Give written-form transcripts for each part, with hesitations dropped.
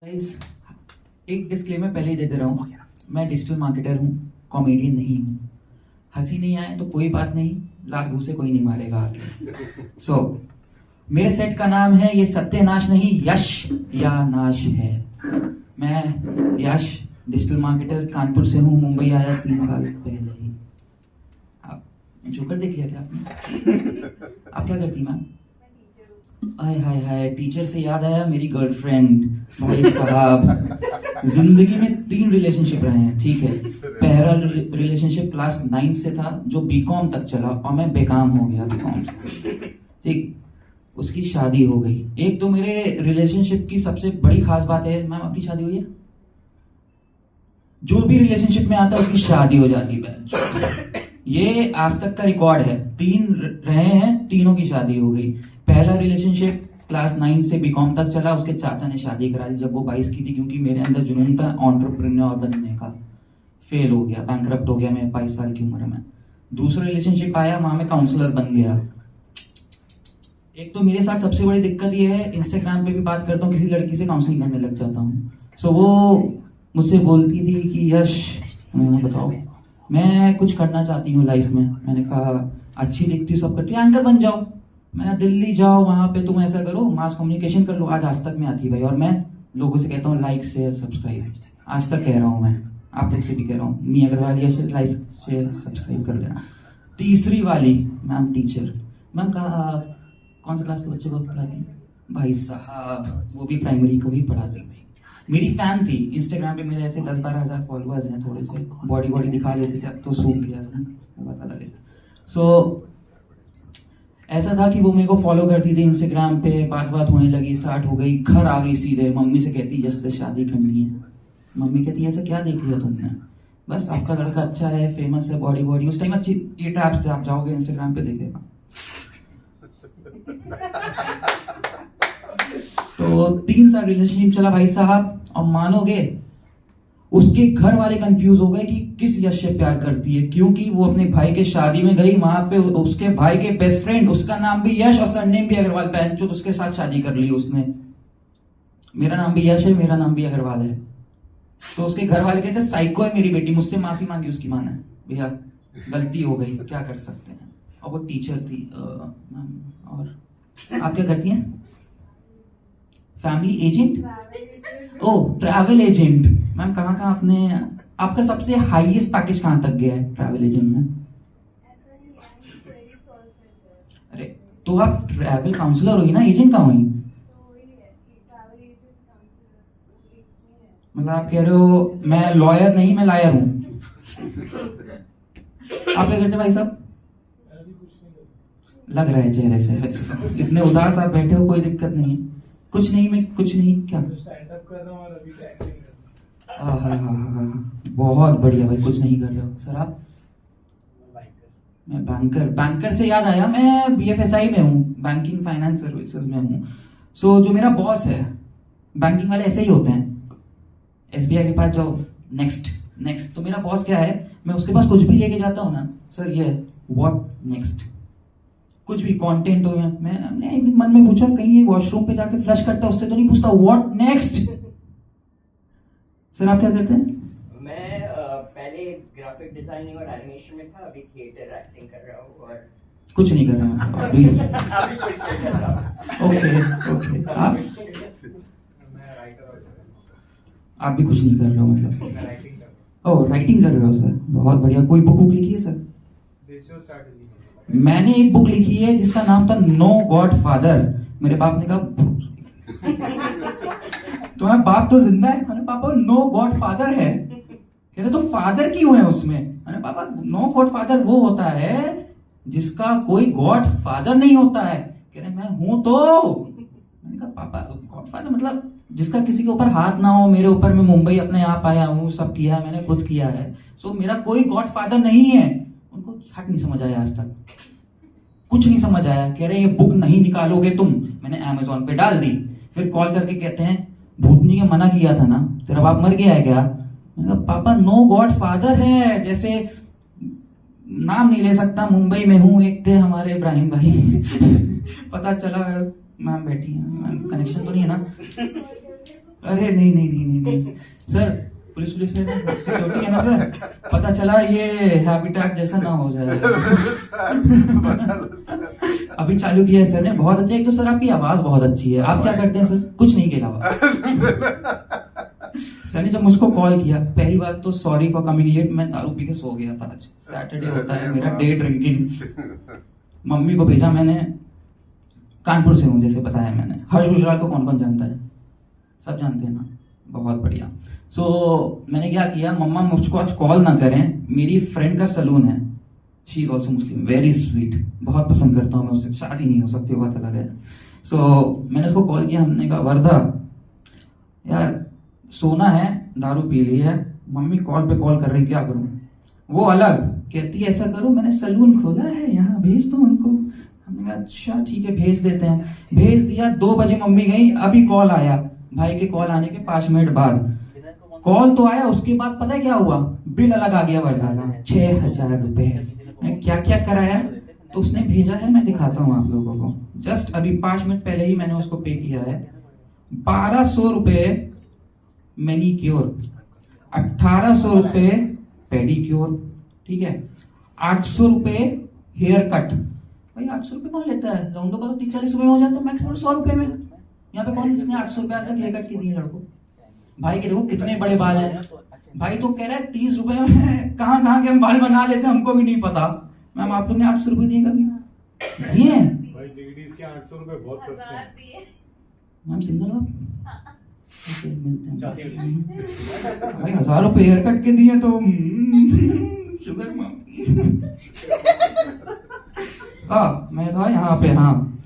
Guys, एक disclaimer पहले ही दे दे रहा हूँ। मैं डिजिटल मार्केटर हूँ, कॉमेडियन नहीं हूँ। हंसी नहीं आए तो कोई बात नहीं, लात घूसे कोई नहीं मारेगा आगे। मेरे सेट का नाम है ये सत्यनाश नहीं, यश या नाश है। मैं यश, डिजिटल मार्केटर, कानपुर से हूँ। मुंबई आया 3 साल पहले ही। आप जोकर देख लिया क्या आपने? आप क्या करती मैम? हाय हाय हाय, टीचर से याद आया, मेरी गर्लफ्रेंड। भाई साहब, जिंदगी में 3 रिलेशनशिप रहे हैं, ठीक है। पहला रिलेशनशिप क्लास 9 से था, जो बीकॉम तक चला और मैं बेकाम हो गया बीकॉम से, ठीक। उसकी शादी हो गई। एक तो मेरे रिलेशनशिप की सबसे बड़ी खास बात है, मैम आपकी शादी हुई है? जो भी रिलेशनशिप में आता है उसकी शादी हो जाती है। ये आज तक का रिकॉर्ड है। 3 रहे हैं, तीनों की शादी हो गई। पहला रिलेशनशिप क्लास 9 से बीकॉम तक चला, उसके चाचा ने शादी करा दी जब वो 22 की थी, क्योंकि मेरे अंदर जुनून था एंटरप्रेन्योर बनने का। फेल हो गया, बैंकरप्ट हो गया मैं 22 साल की उम्र में। दूसरा रिलेशनशिप आया, वहां में काउंसलर बन गया। एक तो मेरे साथ सबसे बड़ी दिक्कत ये है, इंस्टाग्राम पे भी बात करता हूँ किसी लड़की से, काउंसलिंग करने लग जाता हूँ। सो वो मुझसे बोलती थी कि यश बताओ, मैं कुछ करना चाहती हूँ लाइफ में। मैंने कहा अच्छी दिखती सब करती है, एंकर बन जाओ। मैं दिल्ली जाओ, वहां पे तुम ऐसा करो, मास कम्युनिकेशन कर लो। आज तक में आती है भाई, और मैं लोगों से कहता हूँ लाइक शेयर सब्सक्राइब। आज तक कह रहा हूँ, मैं आप लोग से भी कह रहा हूँ, मी अग्रवाल या लाइक शेयर सब्सक्राइब कर लेना। तीसरी वाली मैम टीचर। मैम कौन सा क्लास के बच्चे को पढ़ाती? भाई साहब, वो भी प्राइमरी को ही पढ़ाती थी। मेरी फैन थी। इंस्टाग्राम पे मेरे ऐसे 10-12 हजार फॉलोअर्स हैं, थोड़े से बॉडी दिखा लेते थे, अब तो सूख गया है, पता लगेगा। ऐसा था कि वो मेरे को फॉलो करती थी इंस्टाग्राम पे, बात होने लगी, स्टार्ट हो गई। घर आ गई सीधे, मम्मी से कहती जैसे शादी करनी है। मम्मी कहती ऐसा क्या देख लिया तुमने? बस आपका लड़का अच्छा है, फेमस है, बॉडी। उस टाइम अच्छी 8 ऐप्स थे, आप जाओगे इंस्टाग्राम पे देखेगा। तो 3 साल रिलेशनशिप चला भाई साहब, और मानोगे उसके घर वाले कंफ्यूज हो गए कि किस यश से प्यार करती है, क्योंकि वो अपने भाई के शादी में गई, वहां पे उसके भाई के बेस्ट फ्रेंड, उसका नाम भी यश और सरनेम भी अग्रवाल, पहन उसके साथ शादी कर ली उसने। मेरा नाम भी यश है, मेरा नाम भी अग्रवाल है। तो उसके घर वाले कहते साइको है मेरी बेटी, मुझसे माफी मांगी उसकी माँ ने, भैया गलती हो गई, क्या कर सकते हैं। और वो टीचर थी। और आप क्या करती हैं? Family agent? Oh, travel agent. Ma'am कहाँ आपने, आपका सबसे हाईएस्ट पैकेज कहाँ तक गया है ट्रैवल एजेंट में? अरे तो आप ट्रैवल काउंसलर हुई ना, एजेंट कहाँ हुई? मतलब आप कह रहे हो मैं लॉयर नहीं, मैं लायर हूं। आप क्या करते भाई साहब? लग रहा है चेहरे से, वैसे इतने उदास आप बैठे हो, कोई दिक्कत नहीं है। कुछ नहीं, मैं कुछ नहीं, क्या स्टैंड अप कर रहा हूं और अभी तो एक्टिंग कर रहा हूं। हाँ, बहुत बढ़िया भाई, कुछ नहीं कर रहे हो। सर आप? मैं बैंकर से याद आया, मैं BFSI में हूँ, बैंकिंग फाइनेंस सर्विसेज में हूँ। जो मेरा बॉस है, बैंकिंग वाले ऐसे ही होते हैं, SBI के पास जाओ, नेक्स्ट। तो मेरा बॉस क्या है, मैं उसके पास कुछ भी लेके जाता हूँ ना, सर ये व्हाट नेक्स्ट, कुछ भी कंटेंट हो। मैंने एक दिन मन में पूछा, कहीं ये वॉशरूम पे जाके फ्लश करता उससे तो नहीं पूछता व्हाट नेक्स्ट? सर आप क्या करते हैं? मैं पहले ग्राफिक डिजाइनिंग और एनिमेशन में था, अभी थिएटर एक्टिंग कर रहा हूँ। और कुछ नहीं कर रहे हैं अभी? अभी कुछ नहीं कर रहा। ओके। आप? मैं राइटर। आप भी कुछ नहीं कर रहे हो मतलब? मैं राइटिंग कर रहा ओह, राइटिंग कर रहे हो सर, बहुत बढ़िया। कोई बुक लिखी है सर? हूं। स्ट्रैटेजी। मैंने एक बुक लिखी है जिसका नाम था नो गॉड फादर। मेरे बाप ने कहा तुम्हारा बाप तो जिंदा है? मैंने पापा नो गॉड फादर है। कह रहे तो फादर क्यों है उसमें? मैंने पापा नो गॉड फादर वो होता है जिसका कोई गॉड फादर नहीं होता है। कह रहे मैं हूं तो। मैंने कहा पापा गॉड फादर मतलब जिसका किसी के ऊपर हाथ ना हो। मेरे ऊपर, मैं मुंबई अपने आप आया हूँ, सब किया है मैंने, खुद किया है। मेरा कोई गॉड फादर नहीं है। उनको हट नहीं समझ आया, आज तक कुछ नहीं समझ आया। कह रहे ये बुक नहीं निकालोगे तुम। मैंने Amazon पे डाल दी, फिर कॉल करके कहते हैं भूतनी के मना किया था ना, तेरा बाप मर गया है क्या? मैंने कहा पापा नो गॉड फादर है, जैसे नाम नहीं ले सकता, मुंबई में हूँ। एक थे हमारे इब्राहिम भाई पता चला, मैम बैठी है, कनेक्शन तो नहीं है ना? अरे नहीं नहीं नहीं नहीं नहीं सर, पुलिस है ना, सिक्योरिटी है ना सर, पता चला ये हैबिटेट जैसा ना हो जाए। अभी चालू किया है सर ने, बहुत अच्छा। एक तो सर आपकी आवाज बहुत अच्छी है। आप क्या करते हैं सर? कुछ नहीं के अलावा। सर ने जब मुझको कॉल किया, पहली बात तो सॉरी फॉर कमिंग लेट, मैं दारू पी के सो गया था। आज सैटरडे होता है मेरा डे ड्रिंकिंग। मम्मी को भेजा मैंने, कानपुर से हूँ जैसे बताया मैंने। हर्ष गुजराल को कौन कौन जानता है? सब जानते हैं ना, बहुत बढ़िया। सो मैंने क्या किया, मम्मा मुझको आज कॉल ना करें, मेरी फ्रेंड का सलून है, she is also Muslim, very sweet, बहुत पसंद करता हूँ मैं उससे, शादी नहीं हो सकती, बात अलग है। सो मैंने उसको कॉल किया, हमने कहा वर्धा यार सोना है, दारू पी ली है, मम्मी कॉल पे कॉल कर रही, क्या करूं? वो अलग कहती है ऐसा करो, मैंने सलून खोला है यहाँ, भेज दो उनको। हमने कहा अच्छा ठीक है, भेज देते हैं। भेज दिया, 2 बजे मम्मी गई, अभी कॉल आया, भाई के कॉल आने के 5 मिनट बाद कॉल तो आया, उसके बाद पता है क्या हुआ? बिल अलग आ गया वर्धा का, 6,000 रुपए। मैं क्या क्या कराया, तो उसने भेजा है, मैं दिखाता हूँ आप लोगों को। जस्ट अभी 5 मिनट पहले ही मैंने उसको पे किया है। 1200 रुपए मैनीक्योर, 1800 रुपए पेडिक्योर, ठीक है, 800 रुपए हेयर कट। भाई 800 रुपए कौन लेता है? लौंडो का तो 30-40 रुपए में हो जाता है, मैक्सिमम 100 रुपए में। यहाँ पे कौन जिसने 800 रुपए आज तक हेयर कट की दिए लड़को? भाई के देखो कितने बड़े बाल हैं। भाई तो कह रहा है 30 रुपए में कहाँ कहाँ के हम बाल बना लेते हैं, हमको भी नहीं पता। मैम आप लोग ने 800 रुपए दिए कभी? दिए हैं? भाई लेडीज के 800 रुपए बहुत सस्ते हैं। मैम सिंगल हो? ऐसे मिलते हैं भाई, 1000 रुपए हेयर कट के दिए तो शुगर मैम। मैं था यहाँ पे, हाँ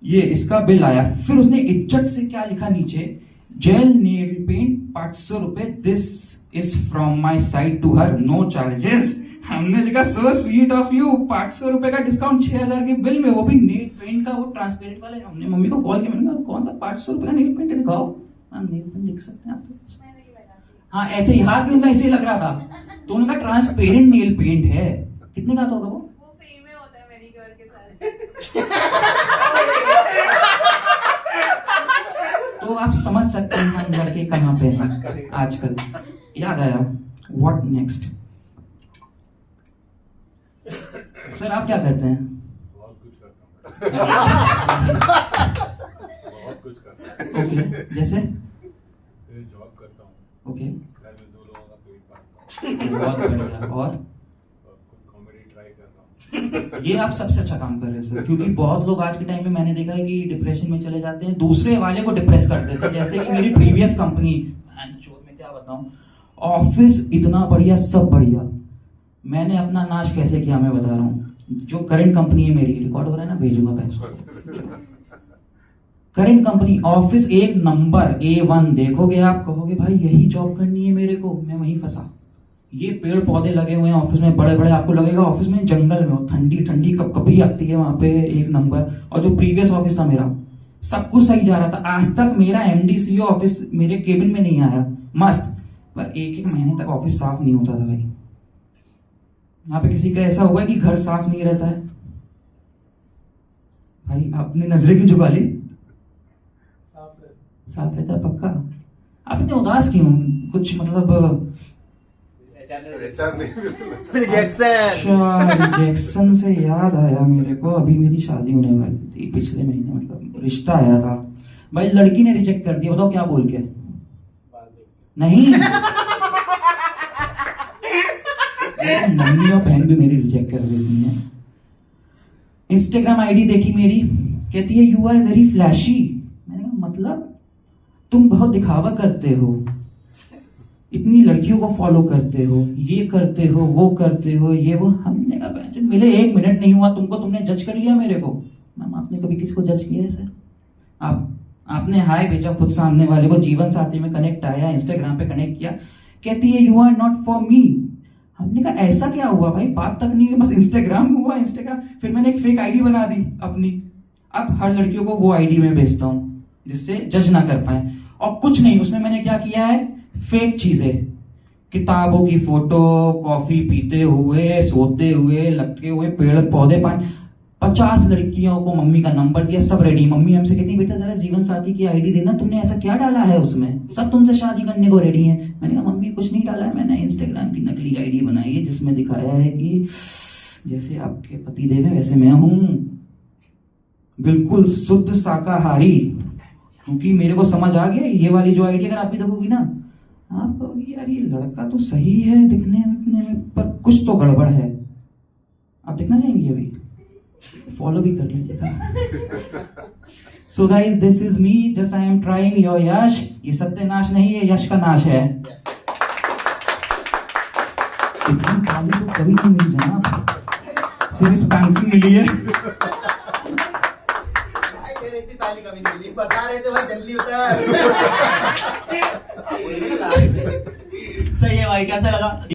ये इसका बिल आया। फिर उसने इज्जत से क्या लिखा नीचे, जेल नेल पेंट 500 रुपए, this is from my side to her, no charges. हमने लिखा सो स्वीट ऑफ यू, 500 रुपए का डिस्काउंट 6000 के बिल में, वो भी नेल पेंट का, वो ट्रांसपेरेंट वाला। हमने मम्मी को कॉल किया, मैंने कहा कौन सा 500 रुपए का नेल पेंट है, दिखाओ। मैम नेल पेंट देख सकते हैं आप लोग? हाँ ऐसे ही, हाथ भी उनका ऐसे ही लग रहा था, तो उनका ट्रांसपेरेंट नेल पेंट है। कितने का तो होगा वो? फ्री में होता है मैनीक्योर के साथ। तो आप समझ सकते हैं हम लड़के कहाँ पे हैं आजकल। याद आया, व्हाट नेक्स्ट? सर आप क्या करते हैं? बहुत कुछ करता हूँ। बहुत कुछ करता हूँ। ओके, जैसे? जॉब करता हूँ। ओके, घर में 2 लोगों का पेट पालता हूँ। बहुत बढ़िया। और कॉमेडी ट्राई कर रहा हूँ। ये आप सबसे अच्छा काम कर रहे हैं सर, क्योंकि बहुत लोग आज के टाइम में मैंने देखा है कि डिप्रेशन में चले जाते हैं, दूसरे वाले को डिप्रेस कर देते हैं। जैसे कि मेरी प्रीवियस कंपनी में क्या बताऊं, ऑफिस इतना बढ़िया, सब बढ़िया, मैंने अपना नाश कैसे किया मैं बता रहा हूँ। जो करंट कंपनी है मेरी, रिकॉर्ड हो रहा है ना, भेजूंगा पैसे। Current company, office 1 number, A1, देखोगे आप कहोगे भाई यही जॉब करनी है मेरे को। मैं वहीं फंसा। ये पेड़ पौधे लगे हुए हैं ऑफिस में बड़े बड़े, आपको लगेगा ऑफिस में जंगल में हो, ठंडी ठंडी कपकपी आती है वहां पे, 1 नंबर। और जो प्रीवियस ऑफिस था मेरा, सब कुछ सही जा रहा था, आज तक मेरा MD CEO ऑफिस मेरे केबिन में नहीं आया, मस्त। पर 1-1 महीने तक ऑफिस साफ नहीं होता था भाई। यहाँ पे किसी का ऐसा हुआ है कि घर साफ नहीं रहता है? भाई आपने नजरें क्यों झुका ली? साफ रहता है पक्का? आप इतने उदास क्यों? कुछ मतलब रिजेक्शन से याद आया मेरे को, अभी मेरी शादी होने वाली थी पिछले महीने, मतलब रिश्ता आया था भाई, लड़की ने रिजेक्ट कर दिया। बताओ क्या बोल के? नहीं मम्मी और बहन भी मेरी रिजेक्ट कर देती हैं। इंस्टाग्राम आईडी देखी मेरी, कहती है यू आर वेरी फ्लैशी। मैंने कहा मतलब तुम बहुत दिखावा करते हो, इतनी लड़कियों को फॉलो करते हो, ये करते हो, वो करते हो, ये वो। हमने कहा मिले 1 मिनट नहीं हुआ तुमको, तुमने जज कर लिया मेरे को। मैम आपने कभी किसी को जज किया है सर? आपने हाय भेजा खुद सामने वाले को, जीवन साथी में कनेक्ट आया, इंस्टाग्राम पे कनेक्ट किया, कहती है you are not for me. हमने कहा ऐसा क्या हुआ भाई, बात तक नहीं हुई, बस इंस्टाग्राम में हुआ, इंस्टाग्राम। फिर मैंने एक फेक आईडी बना दी अपनी, अब हर लड़कियों को वो आईडी में भेजता हूँ जिससे जज ना कर पाए। और कुछ नहीं, उसमें मैंने क्या किया है, फेक चीजें, किताबों की फोटो, कॉफी पीते हुए, सोते हुए, लटके हुए, पेड़ पौधे, पानी, 50 लड़कियों को मम्मी का नंबर दिया, सब रेडी। मम्मी हमसे कहती बेटा जरा जीवन साथी की आईडी देना, तुमने ऐसा क्या डाला है उसमें, सब तुमसे शादी करने को रेडी हैं। मैंने कहा मम्मी कुछ नहीं डाला है, मैंने इंस्टाग्राम की नकली आईडी बनाई है जिसमें दिखाया है कि जैसे आपके पति देव है वैसे मैं हूं, बिल्कुल शुद्ध शाकाहारी। क्योंकि मेरे को समझ आ गया ये वाली जो आईडी अगर आप भी देखोगी ना, आप कहोगी यार ये लड़का तो सही है दिखने में, पर कुछ तो गड़बड़ है। आप देखना चाहेंगे अभी, फॉलो भी कर लीजिएगा। So guys this is me, just I am trying your यश। ये सत्यानाश नहीं है, यश का नाश है। इतनी ताली तो कभी नहीं मिली जनाब, सिर्फ स्पैंकिंग मिली है। इतनी ताली कभी नहीं मिली, बता रहे थे भाई जल्दी उतर। सही है भाई, कैसा लगा?